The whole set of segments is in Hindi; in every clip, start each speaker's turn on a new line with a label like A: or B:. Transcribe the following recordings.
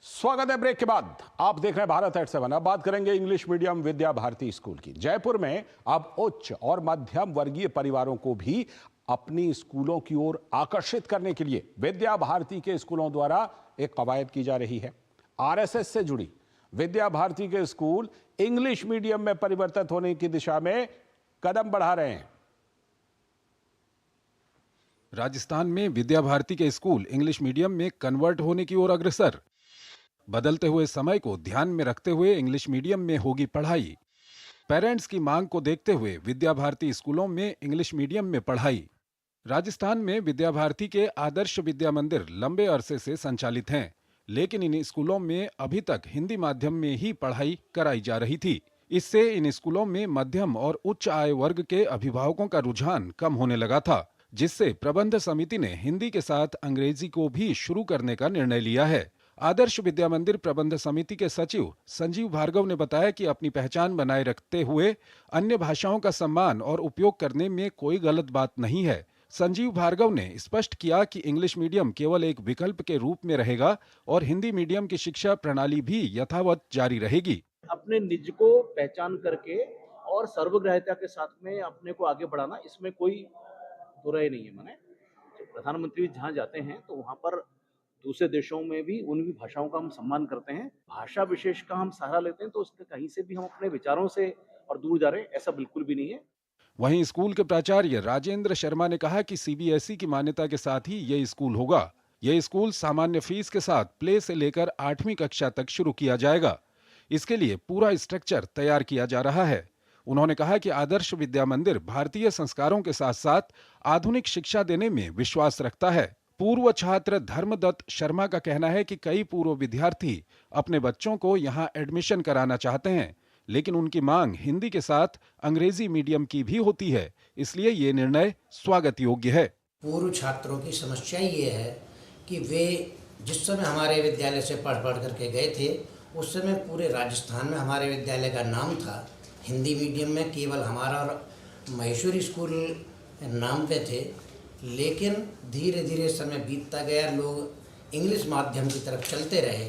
A: स्वागत है ब्रेक के बाद। आप देख रहे हैं भारत एट 7। अब बात करेंगे English medium Vidya Bharati school की। जयपुर में अब उच्च और मध्यम वर्गीय परिवारों को भी अपनी स्कूलों की ओर आकर्षित करने के लिए विद्या भारती के स्कूलों द्वारा एक कवायद की जा रही है। आरएसएस से जुड़ी विद्या भारती के स्कूल इंग्लिश मीडियम में परिवर्तित होने की दिशा में कदम बढ़ा रहे हैं।
B: राजस्थान में विद्या भारती के स्कूल इंग्लिश मीडियम में कन्वर्ट होने की ओर अग्रसर। बदलते हुए समय को ध्यान में रखते हुए इंग्लिश मीडियम में होगी पढ़ाई। पेरेंट्स की मांग को देखते हुए विद्या भारती स्कूलों में इंग्लिश मीडियम में पढ़ाई। राजस्थान में विद्या भारती के आदर्श विद्या मंदिर लंबे अरसे से संचालित हैं, लेकिन इन स्कूलों में अभी तक हिंदी माध्यम में ही पढ़ाई कराई जा रही थी। इससे इन स्कूलों में मध्यम और उच्च आय वर्ग के अभिभावकों का रुझान कम होने लगा था, जिससे प्रबंध समिति ने हिंदी के साथ अंग्रेजी को भी शुरू करने का निर्णय लिया है। आदर्श विद्या मंदिर प्रबंध समिति के सचिव संजीव भार्गव ने बताया कि अपनी पहचान बनाए रखते हुए अन्य भाषाओं का सम्मान और उपयोग करने में कोई गलत बात नहीं है। संजीव भार्गव ने स्पष्ट किया कि इंग्लिश मीडियम केवल एक विकल्प के रूप में रहेगा और हिंदी मीडियम की शिक्षा प्रणाली भी यथावत जारी रहेगी।
C: अपने निज को पहचान करके और सर्वग्राह्यता के साथ में अपने को आगे बढ़ाना, इसमें कोई बुराई नहीं है। माने प्रधानमंत्री जहाँ जाते हैं तो वहाँ पर दूसरे देशों में भी उन भी भाषाओं का हम सम्मान करते हैं। भाषा विशेष का हम सहारा लेते हैं तो उसके कहीं से भी हम अपने विचारों से और दूर जा रहे हैं, ऐसा बिल्कुल भी नहीं है।
B: वहीं स्कूल के प्राचार्य राजेंद्र शर्मा ने कहा कि सीबीएसई की मान्यता के साथ ही ये स्कूल होगा। ये स्कूल सामान्य फीस के साथ प्ले से लेकर 8वीं कक्षा तक शुरू किया जाएगा। इसके लिए पूरा स्ट्रक्चर तैयार किया जा रहा है। उन्होंने कहा कि आदर्श विद्या मंदिर भारतीय संस्कारों के साथ साथ आधुनिक शिक्षा देने में विश्वास रखता है। पूर्व छात्र धर्मदत्त शर्मा का कहना है कि कई पूर्व विद्यार्थी अपने बच्चों को यहां एडमिशन कराना चाहते हैं, लेकिन उनकी मांग हिंदी के साथ अंग्रेजी मीडियम की भी होती है, इसलिए ये निर्णय स्वागत योग्य है।
D: पूर्व छात्रों की समस्या ये है कि वे जिस समय हमारे विद्यालय से पढ़ करके गए थे, उस समय पूरे राजस्थान में हमारे विद्यालय का नाम था हिंदी मीडियम में। केवल हमारा और महेश्वरी स्कूल नाम पे थे, लेकिन धीरे धीरे समय बीतता गया, लोग इंग्लिश माध्यम की तरफ चलते रहे।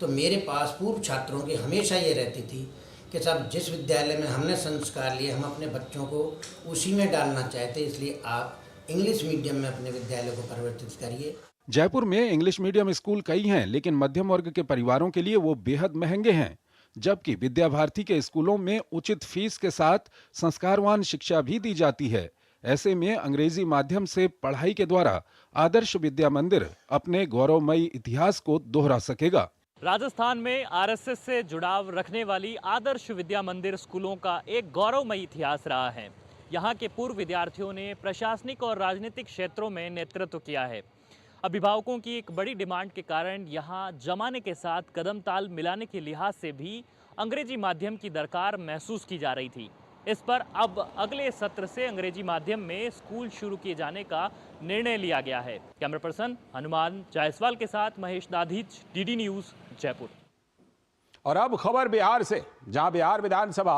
D: तो मेरे पास पूर्व छात्रों की हमेशा ये रहती थी कि साहब जिस विद्यालय में हमने संस्कार लिए, हम अपने बच्चों को उसी में डालना चाहते, इसलिए आप इंग्लिश मीडियम में अपने विद्यालय को परिवर्तित करिए।
B: जयपुर में इंग्लिश मीडियम स्कूल कई हैं, लेकिन मध्यम वर्ग के परिवारों के लिए वो बेहद महंगे हैं, जबकि विद्या भारती के स्कूलों में उचित फीस के साथ संस्कारवान शिक्षा भी दी जाती है। ऐसे में अंग्रेजी माध्यम से पढ़ाई के द्वारा आदर्श विद्या मंदिर अपने गौरवमयी इतिहास को दोहरा सकेगा।
E: राजस्थान में आरएसएस से जुड़ाव रखने वाली आदर्श विद्या मंदिर स्कूलों का एक गौरवमयी इतिहास रहा है। यहाँ के पूर्व विद्यार्थियों ने प्रशासनिक और राजनीतिक क्षेत्रों में नेतृत्व किया है। अभिभावकों की एक बड़ी डिमांड के कारण यहाँ जमाने के साथ कदम ताल मिलाने के लिहाज से भी अंग्रेजी माध्यम की दरकार महसूस की जा रही थी। इस पर अब अगले सत्र से अंग्रेजी माध्यम में स्कूल शुरू किए जाने का निर्णय लिया गया है। कैमरा पर्सन हनुमान जायसवाल के साथ महेश दाधीच, डीडी न्यूज़, जयपुर।
A: और अब खबर बिहार से, जहां बिहार विधानसभा